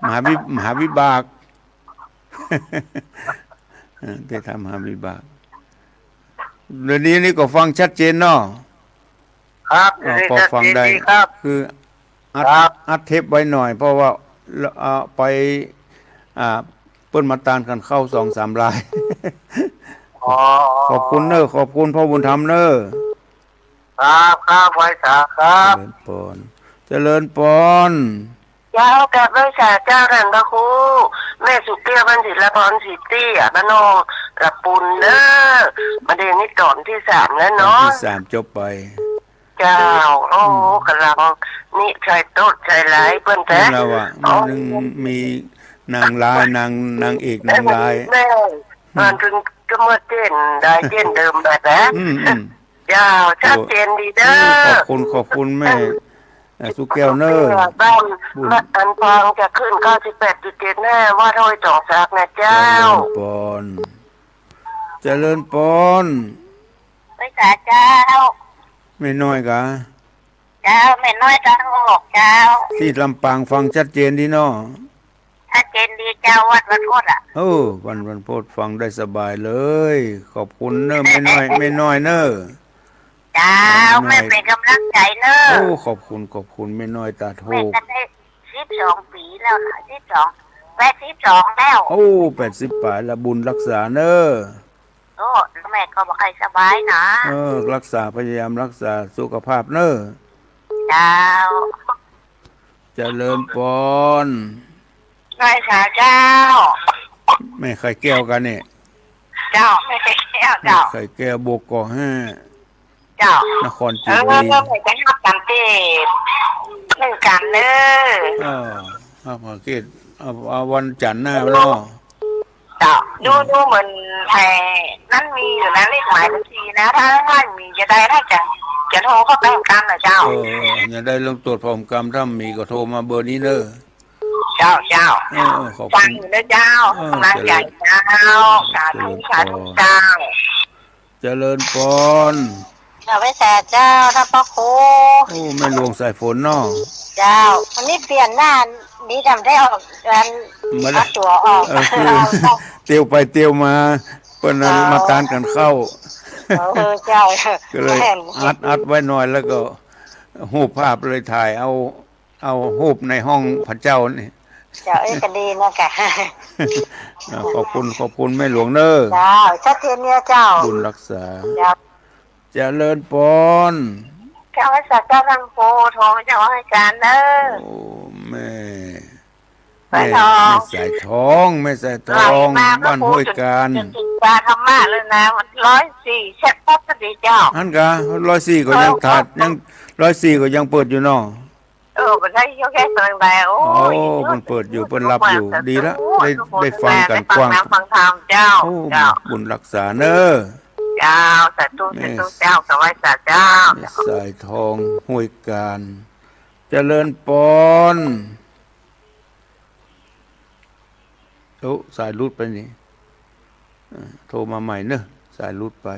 มหาวิบาก เทศธรรมมหาวิบากเดี๋ยวนี้นี่ก็ฟังชัดเจนเนาะ ครับ พอฟังได้ ครับ คืออัด ครับ อัดเทปไว้หน่อย เพราะว่าไปเปิ้นมาตานกันเข้า2-3 ราย อ๋อ ขอบคุณเนอะขอบคุณพ่อบุญธรรมเนอะ ครับครับไว้สาครับ เจริญปน เจ้ากับด้วยสาเจ้าท่านพระครูแม่สุเตี้ยบันศิลพรสิทธิ์อ่ะบ้านนองระปุนเนอะมาเดนนี่ตอนที่3แล้ว ตอน เนาะ ที่3จบไป เจ้าโอ้กำลังนี่ใจโต๊ดใจไหลายเปิ้นแท้ แล้วอ่ะมันมีนางร้ายนางเอกนางร้าย แม่มันถึงก็เมื่อเต้นได้เต้นเดิมแบบนั้น อืม เจ้าชัดเจนดีเด้อ ขอบคุณแม่สุแก้วเนอร์ บ้านอันฟองจะขึ้น98.7แน่ว่าถ้อยจ่องซักนะเจ้า เจริญปน ไม่สาเจ้า ไม่น้อยกะ เจ้าไม่น้อยจังหกเจ้า ที่ลำปางฟังชัดเจนดีเนาะ ชัดเจนดีเจ้าวัดวัดโทษอ่ะ วันโพดฟังได้สบายเลย ขอบคุณเนอะไม่น้อยเนอะ เจ้าแม่เป็นกำลังใจเนอะ ขอบคุณไม่น้อยตาโท แม่ก็ได้12 ปีแล้วนะ82แล้ว 80 ป่ายละบุญรักษาเนอะ โอ้แม่ก็บอกให้สบายนะ รักษาพยายามรักษาสุขภาพเนอะ เจ้า เจริญปน ไม่สาเจ้า แม่ไข่แก้วกันเนี่ย เจ้าไม่ใช่แก้วเจ้า ไข่แก้วโบกอ5 เจ้าน ครศรี เออ บุรี ไม่ใช่ทับกันเต้หนึ่งกันเนอะ ครับโอเคเอาวันจันทร์หน้าเนาะ เจ้าดูเหมือนแพรนั่นมีอยู่นะเลขหมายบัญชีนะถ้ามีจะได้ถ้าจะโทรเข้าไปกันนะเจ้า อย่าได้ลงตรวจพร้อมกรรมถ้ามีก็โทรมาเบอร์นี้เนอะ เจ้า ขอบ ฟั คุ ง ณ อยู่นะเจ้ากำลังใจเจ้าสาธุเจ้า เจริญปน เราไม่แสเจ้าท่านพระครู แม่หลวงสายฝนเนาะ เจ้าวันนี้เปลี่ยนหน้านี้ทำได้ออกการเอาตัวออก คือเตียวไปเตียวมาเปิ้นนั้นมาตานกันเข้า เจ้า ก็เลยอัดไว้หน่อยแล้วก็รูปภาพเลยถ่ายเอารูปในห้องพระเจ้านี่ เจ้าก็ดีนะกะ ขอบคุณแม่หลวงเนอะ เจ้าชัดเจนเนี่ยเจ้า บุญรักษา เจ้า เจริญปน เจ้าให้สักการะโพทองเจ้าให้การเนอะ แม่ สายทอง สายทองแม่สายทองบ้านห้วยการ จนถึงปลาธรรมะเลยนะมัน104เช็ดปั๊บพอดีเจ้า อันกะ104ก็ยังถาดยัง104ก็ยังเปิดอยู่เนาะ มันได้ยกแค่ตัวแบโอ้ย มันเปิดอยู่เปิ้นรับอยู่ดีละได้ฟังกันกว้าง ฟังธรรมเจ้าเจ้า บุญรักษาเนอะ เจ้าสาธุเจ้าสวัสดีเจ้า สายทองห้วยการเจริญปนสายรุดไปนี่โทรมาใหม่เนอะสายรุดไป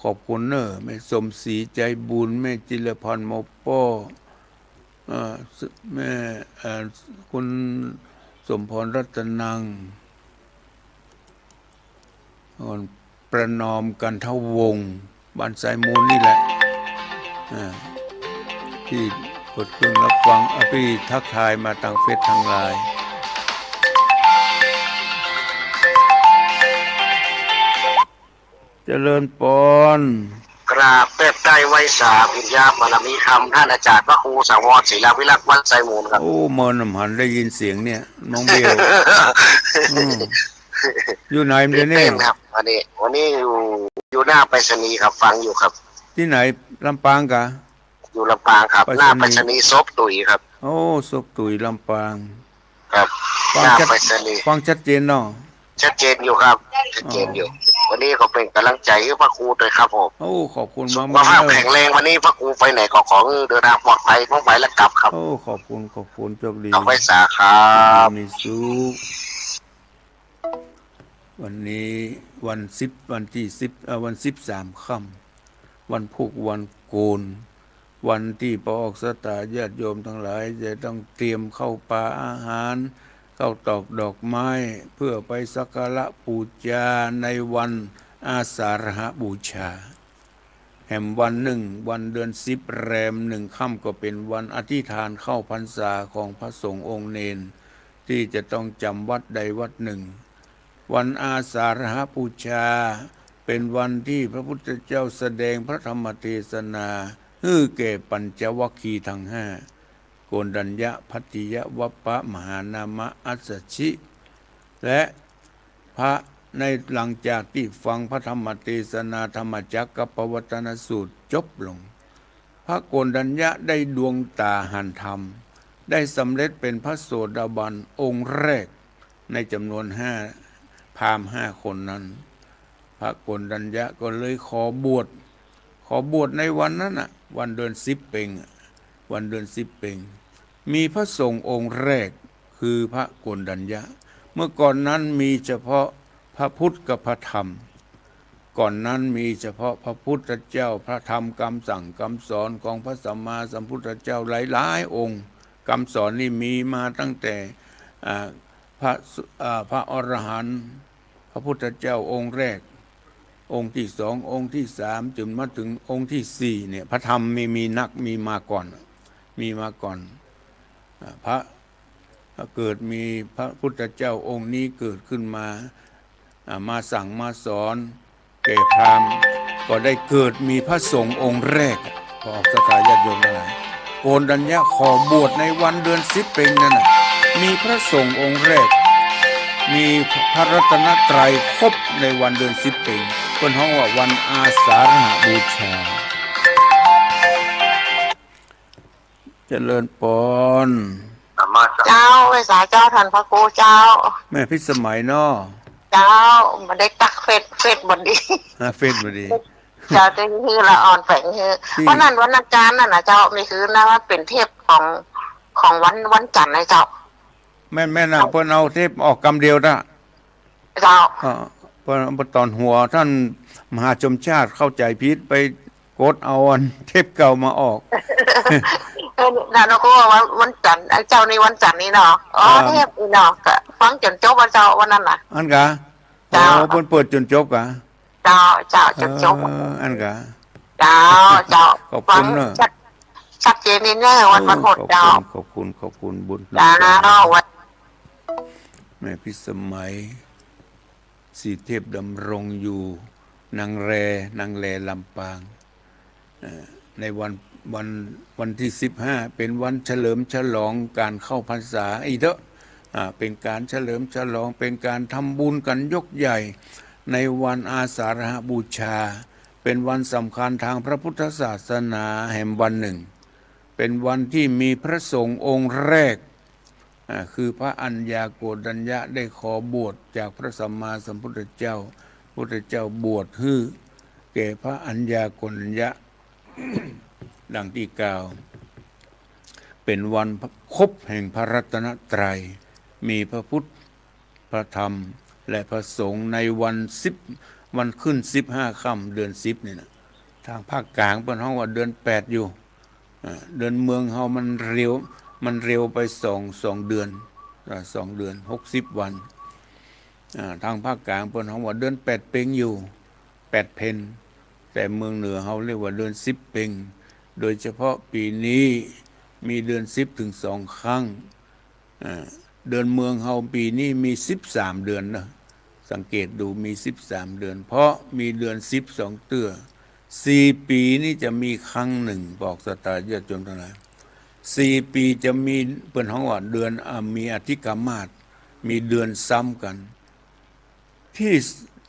ขอบคุณเนอะแม่สมศรีใจบุญแม่จิรพรโมป้อแม่คุณสมพรรัตนังประนอมกันเท่าวงบ้านสายมูลนี่แหละที่กดเครื่องรับฟังพี่ทักทายมาทางเฟซทางไลน์เจริญปน กราบเป๊บใจไว้สาพิญญาบารมีคำท่านอาจารย์พระครูสังวรศิลาวิรักษ์วัดไซมูลครับ เมินหันได้ยินเสียงเนี่ยน้องเบลอยู่ไหนเดี๋ยวนี้ ครับวันนี้อยู่ อยู่หน้าไปรษณีย์ครับฟังอยู่ครับที่ไหนลำปางกะอยู่ลำปางครับไปรษณีย์หน้าไปรษณีย์ซบตุยครับโอ้ศพตุยลำปางครับฟังหน้าชัดไปรษณีย์ฟังชัดเจนเนาะชัดเจนอยู่ครับชัดอ๋อเจนอยู่ วันนี้ก็เป็นกำลังใจให้พระครูด้วยครับผม โอ้ขอบคุณสุมากๆขภาพเลย แข็งแรงวันนี้พระครูไปไหนก็ขอเดินทางปลอดภัยทั้งไปและกลับครับโอ้ขอบคุณโชคดีเอาไว้สาครัดีบมีสุขวันนี้วัน13ค่ำวันพุธวันโกนวันที่พระออกสตาญาติโยมทั้งหลายจะต้องเตรียมเข้าป่าอาหารเข้าตอกดอกไม้เพื่อไปสักการะบูชาในวันอาสาฬหบูชาแห่งวันหนึ่งวันเดือน10แรม1ค่ำก็เป็นวันอธิษฐานเข้าพรรษาของพระสงฆ์องค์เนนที่จะต้องจำวัดใดวัดหนึ่งวันอาสาฬหบูชาเป็นวันที่พระพุทธเจ้าแสดงพระธรรมเทศนาแก่ปัญจวัคคีย์ทั้งห้าโกณฑัญญะภัตติยะวัปปะมหานามะอัสสชิและพระในหลังจากที่ฟังพระธรรมเทศนาธรรมจักรกับปวัตตนสูตรจบลงพระโกณฑัญญะได้ดวงตาหันธรรมได้สำเร็จเป็นพระโสดาบันองค์แรกในจำนวนพราหมณ์5คนนั้นพระโกณฑัญญะก็เลยขอบวชในวันนั้นน่ะวันเดือน10เพ็งวันเดือน10เพ็งมีพระสงฆ์องค์แรกคือพระโกณฑัญญะเมื่อก่อนนั้นมีเฉพาะพระพุทธกับพระธรรมก่อนนั้นมีเฉพาะพระพุทธเจ้าพระธรรมคำสั่งคำสอนของพระสัมมาสัมพุทธเจ้าหลายองค์คำสอนนี่มีมาตั้งแต่พระอรหันต์พระพุทธเจ้าองค์แรกองค์ที่2องค์ที่3จนมาถึงองค์ที่4เนี่ยพระธรรมมีมาก่อนพระเกิดมีพระพุทธเจ้าองค์นี้เกิดขึ้นมาสั่งมาสอนแก่พราหมณ์ก็ได้เกิดมีพระสงฆ์องค์แรกพอออกสถาญาติโยมทั้งหลายโกณฑัญญะขอบวชในวันเดือน10เพ็งนั่นน่ะมีพระสงฆ์องค์แรกมีพระรัตนตรัยครบในวันเดือน10เพ็งเพิ่นฮ้องว่าวันอาสาฬหบูชาเจริญพรเจ้าไว้สาเจ้าท่านพระครูเจ้าแม่พิสมัยเนาะเจ้ามาได้ตักเฟซบนดีเฟซบนดีเจ้าจะคือละอ่อนแฝงคือเพราะนั้นวันอาจารย์นั่นนะเจ้ามีคือนะว่าเป็นเทพของวันจันทร์นะเจ้าแม่น่ะเพิ่นเอาเทปออกกำเดียวนะเจ้าเพิ่นตอนหัวท่านมหาชมชาติเข้าใจผิดไปกดเอาอันเทปเก่ามาออกนั่นก็วันจันทร์เจ้าในวันจันทร์นี้เนาะอ๋อเทพนี่เนาะฟังจนจบวันเจ้าวันนั้นน่ะอันกะเพิ่นเปิดจนจบกะเจ้าจนจบอันกะเจ้าขอบคุณเนอะชัดเจนนี่แน่วันหมดเจ้าขอบคุณบุญแม่พิสมัยสีเทพดำรงอยู่นางแรลำปางในวันที่15เป็นวันเฉลิมฉลองการเข้าพรรษาอีกเถอะเป็นการเฉลิมฉลองเป็นการทำบุญกันยกใหญ่ในวันอาสาฬหบูชาเป็นวันสำคัญทางพระพุทธศาสนาแห่งวันหนึ่งเป็นวันที่มีพระสงฆ์องค์แรกคือพระอัญญาโกณฑัญญะได้ขอบวชจากพระสัมมาสัมพุทธเจ้าพุทธเจ้าบวชให้แก่พระอัญญาโกณฑัญญะ ดังที่กล่าวเป็นวันครบแห่งพระรัตนตรัยมีพระพุทธพระธรรมและพระสงฆ์ในวันขึ้น15ค่ำเดือน10นี่นะทางภาคกลางเป็นห้องว่าเดือน8อยู่เดือนเมืองเฮามันเร็วไป2เดือน2 เดือน60 วันทางภาคกลางเป็นห้องว่าเดือน8เพ็งอยู่8เพ็ญแต่เมืองเหนือเฮาเรียกว่าเดือน10เพ็งโดยเฉพาะปีนี้มีเดือน10ถึง2ครั้งเดือนเมืองเฮาปีนี้มี13เดือนนะสังเกตดูมี13เดือนเพราะมีเดือน12เตื้อ4ปีนี้จะมีครั้งหนึ่งบอกสตาญาติโยมทั้งหลาย4ปีจะมีเปิ้นฮ้องว่าเดือนมีอธิกามาสมีเดือนซ้ำกัน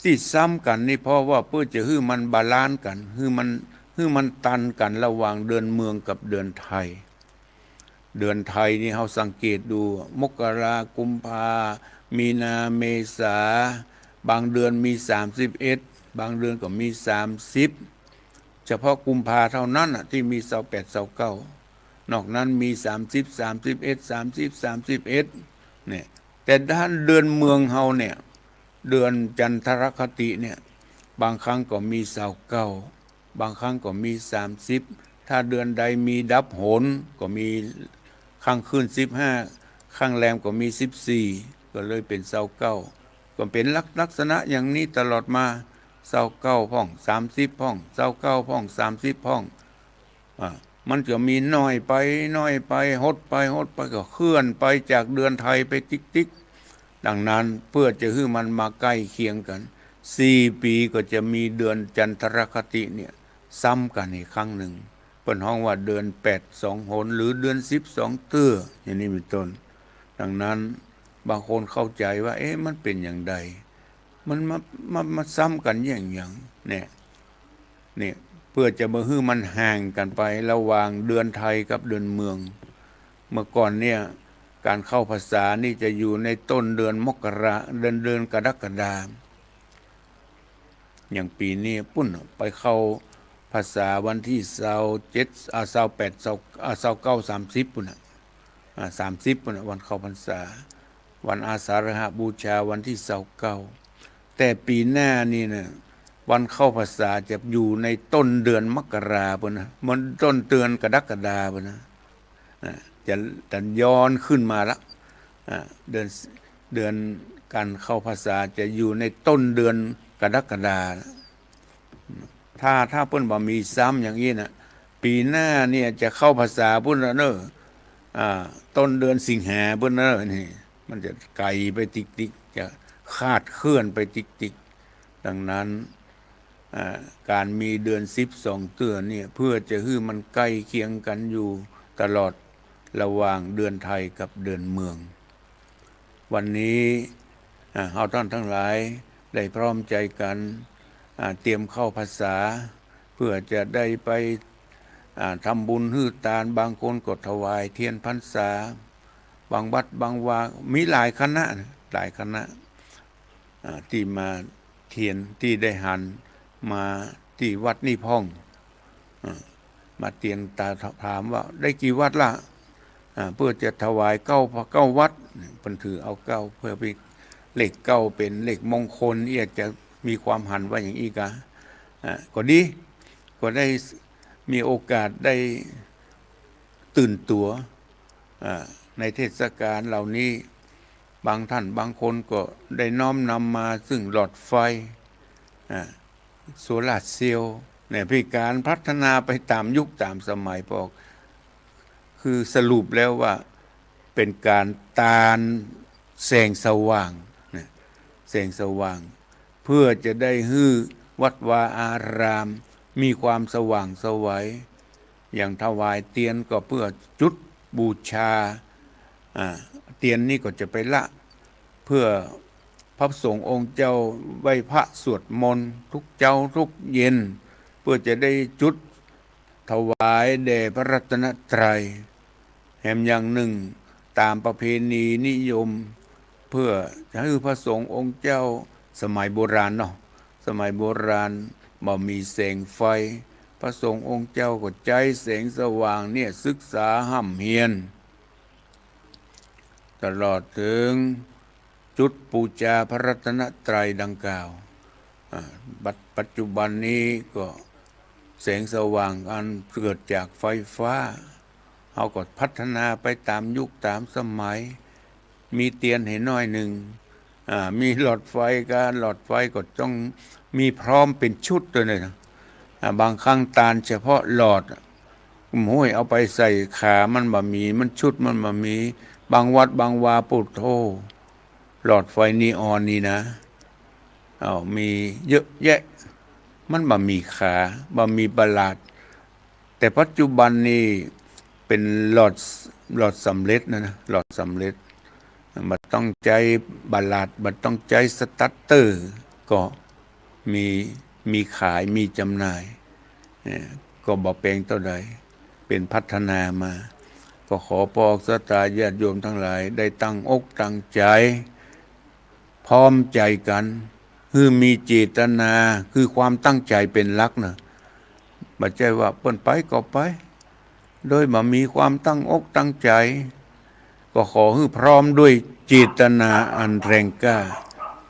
ที่ซ้ำกันนี่เพราะว่าเพื่อจะให้มันบาลานซ์กันให้มันตันกันระหว่างเดือนเมืองกับเดือนไทย เดือนไทยนี่เราสังเกตดูมกรากุมภามีนาเมษาบางเดือนมี31บางเดือนก็มี30เฉพาะกุมภาเท่านั้นที่มี28 29นอกนั้นมี30 31 30 31เนี่ยแต่ด้านเดือนเมืองเฮาเนี่ยเดือนจันทรคติเนี่ยบางครั้งก็มี29บางครั้งก็มี30ถ้าเดือนใดมีดับโหนก็มีข้างขึ้น15ข้างแรมก็มี14ก็เลยเป็น29ก็เป็นลักษณะอย่างนี้ตลอดมา29พ่อง30พ่อง29พ่อง30พ่องมันจะมีน้อยไปหดไปก็เคลื่อนไปจากเดือนไทยไปติ๊กดังนั้นเพื่อจะให้มันมาใกล้เคียงกัน4ปีก็จะมีเดือนจันทรคติเนี่ยซ้ำกันอีกครั้งหนึ่งเป็นห้องว่าเดือน8 2 หนหรือเดือน10 2 เตื้ออย่างนี้เป็นต้นดังนั้นบางคนเข้าใจว่ามันเป็นอย่างใดมันมาซ้ำกันอย่างเนี่ยเพื่อจะมาให้มันห่างกันไประหว่างเดือนไทยกับเดือนเมืองเมื่อก่อนเนี่ยการเข้าภาษานี่จะอยู่ในต้นเดือนมกราเดือนกรกฎาคมอย่างปีนี้ปุ้นไปเข้าภาษาวันที่27 28 29 30ปุ่น30ปุ่นวันเข้าพรรษาวันอาสาฬหบูชาวันที่29แต่ปีหน้านี่นะวันเข้าพรรษาจะอยู่ในต้นเดือนมกราปุ่นนะมันต้นเดือนกรกฎาคมปุ่นนะจะย้อนขึ้นมาละเดือนการเข้าพรรษาจะอยู่ในต้นเดือนกรกฎาคมถ้าเพิ่นบ่มีซ้ำอย่างนี้นะปีหน้าเนี่ยจะเข้าภาษาพุ่นเนอะต้นเดือนสิงหาพุ่นเนอะนี่มันจะไกลไปติ๊กจะคาดเคลื่อนไปติ๊กดังนั้นการมีเดือน12เดือนเนี่ยเพื่อจะให้มันใกล้เคียงกันอยู่ตลอดระหว่างเดือนไทยกับเดือนเมืองวันนี้เราท่านทั้งหลายได้พร้อมใจกันเตรียมเข้าพรรษาเพื่อจะได้ไปทำบุญฮื้อตาลบางคนก็ถวายเทียนพรรษาบางวัดบางวามีหลายคณะที่มาเทียนที่ได้หันมาที่วัดนี่พ่องมาเตียนตาถามว่าได้กี่วัดล่ะเพื่อจะถวายเก้าวัดเพิ่นถือเอาเก้าเพื่อไปเลขเก้าเป็นเลขมงคลอยากจะมีความหันว่าอย่างอีกก็ดีก็ได้มีโอกาสได้ตื่นตัวในเทศกาลเหล่านี้บางท่านบางคนก็ได้น้อมนำมาซึ่งหลอดไฟโซลาร์เซลล์เนี่ยพิการพัฒนาไปตามยุคตามสมัยบอกคือสรุปแล้วว่าเป็นการตานแสงสว่างแสงสว่างเพื่อจะได้ให้วัดวาอารามมีความสว่างไสวอย่างถวายเตียนก็เพื่อจุดบูชาเตียนนี่ก็จะไปละเพื่อพระสงฆ์องค์เจ้าไหว้พระสวดมนต์ทุกเจ้าทุกเย็นเพื่อจะได้จุดถวายแด่พระรัตนตรัยแห่งอย่างหนึ่งตามประเพณีนิยมเพื่อจะให้พระสงฆ์องค์เจ้าสมัยโบราณเนาะสมัยโบราณบ่มีแสงไฟพระสงฆ์องค์เจ้าก็ใจแสงสว่างเนี่ยศึกษาห้ำเฮียนตลอดถึงจุดปูชาพระรัตนตรัยดังกล่าวปัจจุบันนี้ก็แสงสว่างอันเกิดจากไฟฟ้าเขาก็พัฒนาไปตามยุคตามสมัยมีเตียนให้น้อยหนึ่งมีหลอดไฟก็ต้องมีพร้อมเป็นชุดเลยนะบางครั้งตาลเฉพาะหลอดห้วยเอาไปใส่ขามันบะมีมันชุดมันบะมีบางวัดบางวาปุถโธหลอดไฟนีออนนี่นะมีเยอะแยะมันบะมีขาบะมีประหลาดแต่ปัจจุบันนี้เป็นหลอดสำเร็จนะหลอดสำเร็จมันต้องใจบัลลัดมันต้องใจสตัตเตอร์ก็ มีมีขายมีจำหน่ายก็บ่แปลงเท่าใดเป็นพัฒนามาก็ขอพอสตาญาติโยมทั้งหลายได้ตั้งอกตั้งใจพร้อมใจกันคือมีเจตนาคือความตั้งใจเป็นหลักนะบ่ใช่ว่าเปิ้นไปก็ไปโดยบ่มีความตั้งอกตั้งใจก็ขอให้พร้อมด้วยเจตนาอันแรงกล้า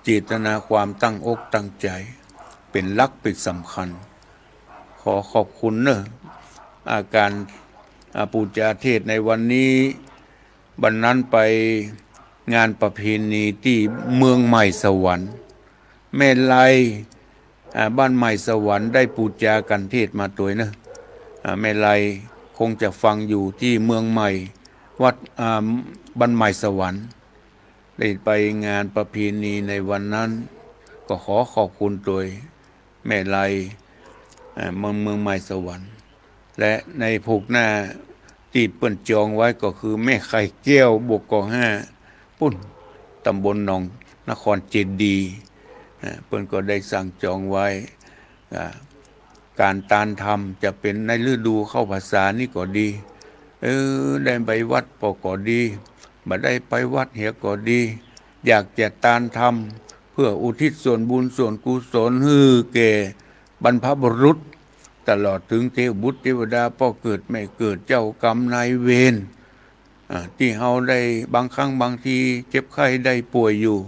เจตนาความตั้งอกตั้งใจเป็นหลักเป็นสำคัญขอขอบคุณเนอะอาการปูจาเทศในวันนี้วันนั้นไปงานประเพณีที่เมืองใหม่สวรรค์แม่ไลบ้านใหม่สวรรค์ได้ปูจากันเทศมาตัวเนอะแม่ไลคงจะฟังอยู่ที่เมืองใหม่วัดบ้านใหม่สวรรค์ได้ไปงานประเพณีในวันนั้นก็ขอขอบคุณตัวแม่ไลเมืองใหม่สวรรค์และในผูกหน้าที่เปิ้นจองไว้ก็คือแม่ไข่แก้วบวกก5ปุ้นตำบลหนองนครเจดีย์เปิ้นก็ได้สั่งจองไว้การตานทำจะเป็นในฤดูเข้าพรรษานี่ก็ดีได้ไปวัดก็ดีบ่ได้ไปวัดเหียก็ดีอยากจะตานทำเพื่ออุทิศส่วนบุญส่วนกุศลให้แก่บรรพบุรุษตลอดถึงเทวบุตรเทวดาพ่อเกิดไม่เกิดเจ้ากรรมนายเวรที่เฮาได้บางครั้งบางทีเจ็บไข้ได้ป่วยอยู่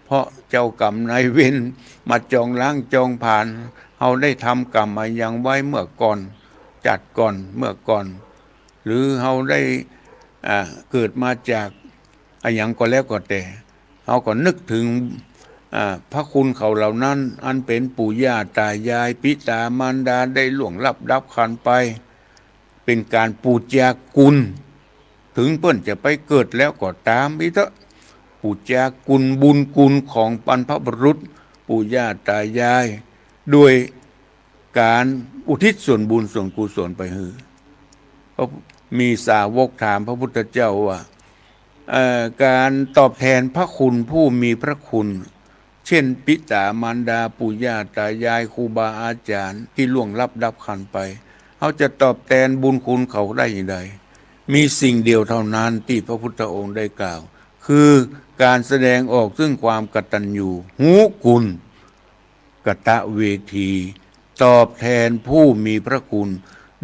เพราะเจ้ากรรมนายเวรมาจองล้างจองผ่านเฮาได้ทำกรรมมายังไว้เมื่อก่อนจัดก่อนเมื่อก่อนหรือเฮาได้เกิดมาจากอย่างก็แล้วก็แต่เฮาก็นึกถึงพระคุณเขาเหล่านั้นอันเป็นปู่ย่าตายายปิตามารดาได้ล่วงลับดับขันไปเป็นการปูจากุลถึงเปิ้นจะไปเกิดแล้วก็ตามอีเถอะปูจากุลบุญกุลของบรรพบุรุษปู่ย่าตายายด้วยการอุทิศส่วนบุญส่วนกุศลไปให้มีสาวกถามพระพุทธเจ้าว่าการตอบแทนพระคุณผู้มีพระคุณเช่นปิตามารดาปู่ย่าตายายครูบาอาจารย์ที่ล่วงลับดับขันไปเขาจะตอบแทนบุญคุณเขาได้อย่างไรมีสิ่งเดียวเท่านั้นที่พระพุทธองค์ได้กล่าวคือการแสดงออกซึ่งความกตัญญูหูกุลกตเวทีตอบแทนผู้มีพระคุณ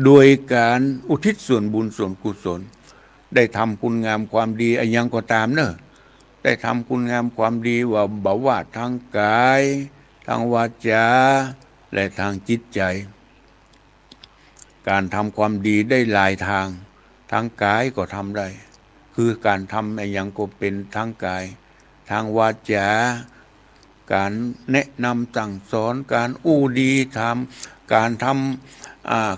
โดยการอุทิศส่วนบุญส่วนกุศลได้ทำคุณงามความดีอะไรยังก็ตามเนอะได้ทำคุณงามความดีว่าบ่ว่าทางกายทางวาจาและทางจิตใจการทำความดีได้หลายทางทางกายก็ทำได้คือการทำอะไรยังก็เป็นทางกายทางวาจาการแนะนำสั่งสอนการอู้ดีทำการท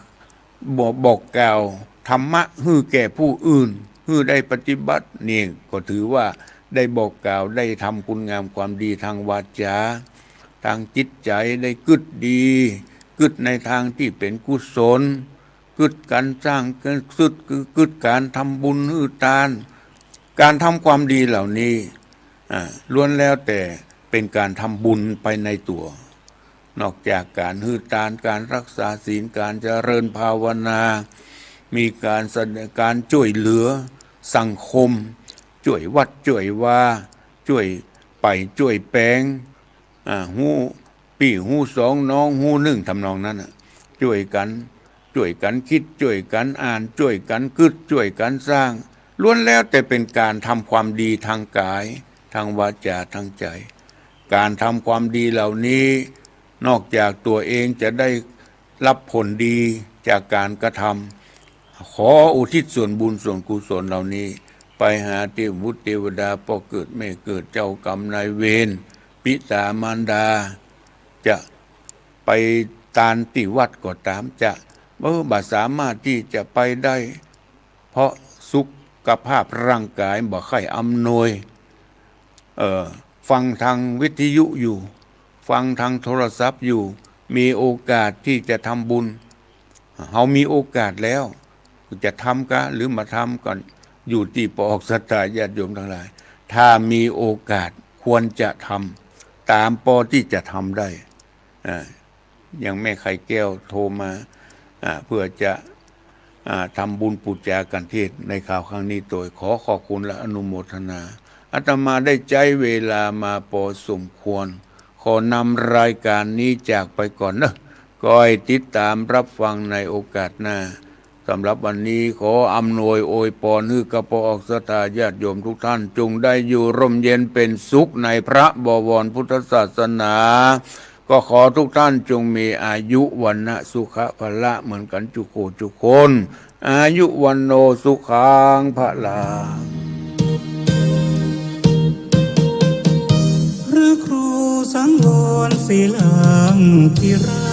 ำบอกกล่าวธรรมะให้แก่ผู้อื่นให้ได้ปฏิบัตินี่ก็ถือว่าได้บอกกล่าวได้ทำคุณงามความดีทางวาจาทางจิตใจได้กึศดีกึศในทางที่เป็นกุศลกึศการสร้างกึศการทำบุญให้ทานการทำความดีเหล่านี้ล้วนแล้วแต่เป็นการทำบุญไปในตัวนอกจากการให้ทานการรักษาศีลการเจริญภาวนามีการช่วยเหลือสังคมช่วยวัดช่วยว่าช่วยไปช่วยแปลงหูปี่หูสองน้องหูหนึ่งทำนองนั้นช่วยกันคิดช่วยกันอ่านช่วยกันกึศช่วยกันสร้างล้วนแล้วแต่เป็นการทำความดีทางกายทางวาจาทางใจการทำความดีเหล่านี้นอกจากตัวเองจะได้รับผลดีจากการกระทำขออุทิศส่วนบุญส่วนกุศลเหล่านี้ไปหาเทพบุตรเทวดาพ่อเกิดไม่เกิดเจ้ากรรมนายเวรปิตามารดาจะไปตานที่วัดก็ตามจะบ่สามารถที่จะไปได้เพราะสุขภาพร่างกายบ่ค่อยอำนวยฟังทางวิทยุอยู่ฟังทางโทรศัพท์อยู่มีโอกาสที่จะทำบุญเฮามีโอกาสแล้วจะทำกะหรือมาทำก่อนอยู่ที่ปอกศรัทธาญาติโยมทั้งหลายถ้ามีโอกาสควรจะทำตามปอที่จะทำได้ อย่างแม่ไข่แก้วโทรมาเพื่อจะทำบุญปุจจากันเทศในข่าวครั้งนี้โดยขอขอบคุณและอนุโมทนาอาตมาได้ใจเวลามาพอสมควรขอนำรายการนี้จากไปก่อนนะก็ให้ติดตามรับฟังในโอกาสหน้าสำหรับวันนี้ขออำนวยอวยพรให้กระปออกสตาญาติโยมทุกท่านจงได้อยู่ร่มเย็นเป็นสุขในพระบวรพุทธศาสนาก็ขอทุกท่านจงมีอายุวันนะสุขภละเหมือนกันจุโกจุคนอายุวันโนสุขังพลังพระครูสังวรศิลังธิรา